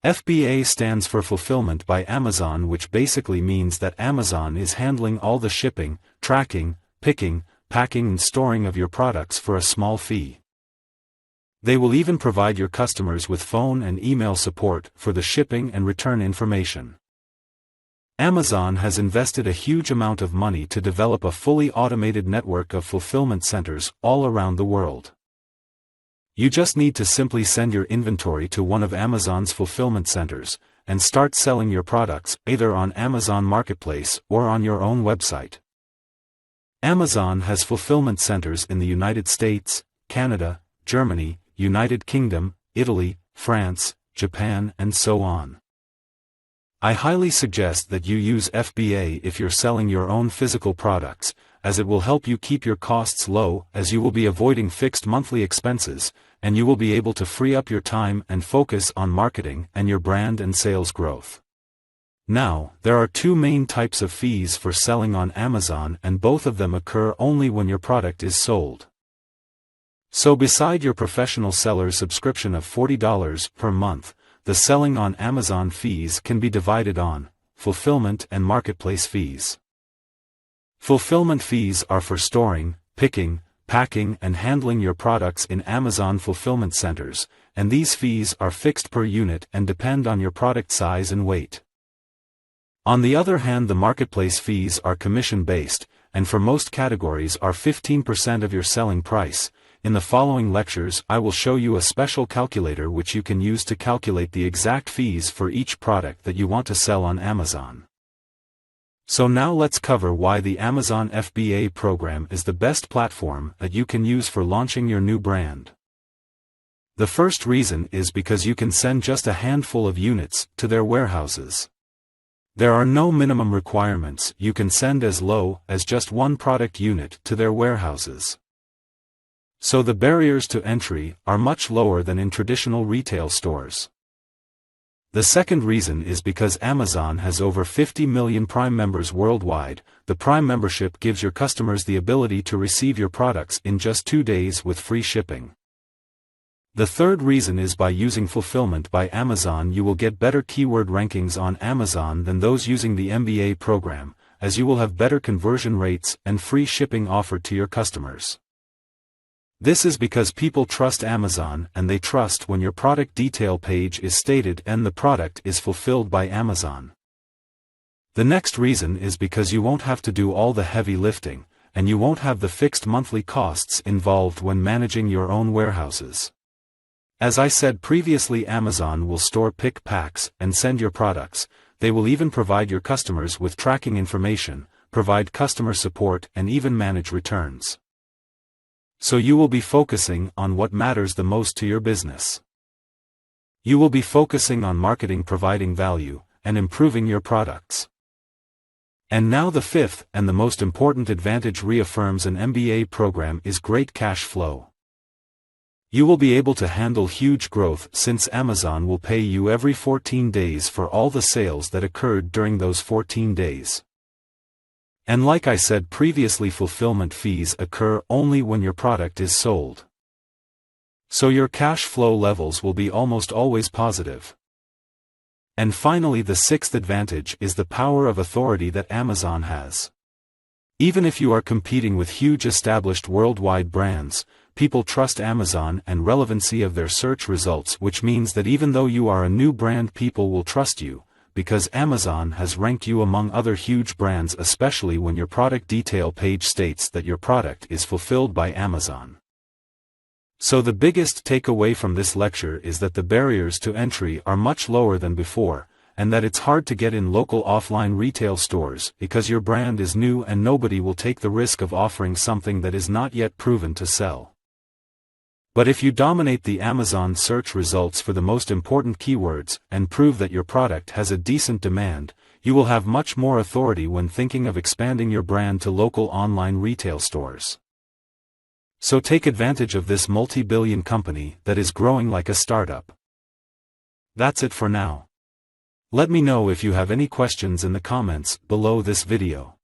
FBA stands for Fulfillment by Amazon, which basically means that Amazon is handling all the shipping, tracking, picking, packing and storing of your products for a small fee. They will even provide your customers with phone and email support for the shipping and return information. Amazon has invested a huge amount of money to develop a fully automated network of fulfillment centers all around the world. You just need to simply send your inventory to one of Amazon's fulfillment centers, and start selling your products either on Amazon Marketplace or on your own website. Amazon has fulfillment centers in the United States, Canada, Germany, United Kingdom, Italy, France, Japan, and so on. I highly suggest that you use FBA if you're selling your own physical products, as it will help you keep your costs low, as you will be avoiding fixed monthly expenses, and you will be able to free up your time and focus on marketing and your brand and sales growth. Now, there are two main types of fees for selling on Amazon, and both of them occur only when your product is sold. So beside your professional seller subscription of $40 per month, the selling on Amazon fees can be divided on fulfillment and marketplace fees. Fulfillment fees are for storing, picking, packing and handling your products in Amazon fulfillment centers, and these fees are fixed per unit and depend on your product size and weight. On the other hand, the marketplace fees are commission-based, and for most categories are 15% of your selling price. In the following lectures, I will show you a special calculator which you can use to calculate the exact fees for each product that you want to sell on Amazon. So now let's cover why the Amazon FBA program is the best platform that you can use for launching your new brand. The first reason is because you can send just a handful of units to their warehouses. There are no minimum requirements. You can send as low as just one product unit to their warehouses. So the barriers to entry are much lower than in traditional retail stores. The second reason is because Amazon has over 50 million Prime members worldwide. The Prime membership gives your customers the ability to receive your products in just 2 days with free shipping. The third reason is by using Fulfillment by Amazon you will get better keyword rankings on Amazon than those using the MBA program, as you will have better conversion rates and free shipping offered to your customers. This is because people trust Amazon, and they trust when your product detail page is stated and the product is fulfilled by Amazon. The next reason is because you won't have to do all the heavy lifting, and you won't have the fixed monthly costs involved when managing your own warehouses. As I said previously, Amazon will store pick packs and send your products. They will even provide your customers with tracking information, provide customer support and even manage returns. So you will be focusing on what matters the most to your business. You will be focusing on marketing, providing value, and improving your products. And now the fifth and the most important advantage reaffirms an MBA program is great cash flow. You will be able to handle huge growth since Amazon will pay you every 14 days for all the sales that occurred during those 14 days. And like I said previously, fulfillment fees occur only when your product is sold. So your cash flow levels will be almost always positive. And finally, the sixth advantage is the power of authority that Amazon has. Even if you are competing with huge established worldwide brands, people trust Amazon and relevancy of their search results, which means that even though you are a new brand, people will trust you, because Amazon has ranked you among other huge brands, especially when your product detail page states that your product is fulfilled by Amazon. So the biggest takeaway from this lecture is that the barriers to entry are much lower than before, and that it's hard to get in local offline retail stores because your brand is new and nobody will take the risk of offering something that is not yet proven to sell. But if you dominate the Amazon search results for the most important keywords and prove that your product has a decent demand, you will have much more authority when thinking of expanding your brand to local online retail stores. So take advantage of this multi-billion company that is growing like a startup. That's it for now. Let me know if you have any questions in the comments below this video.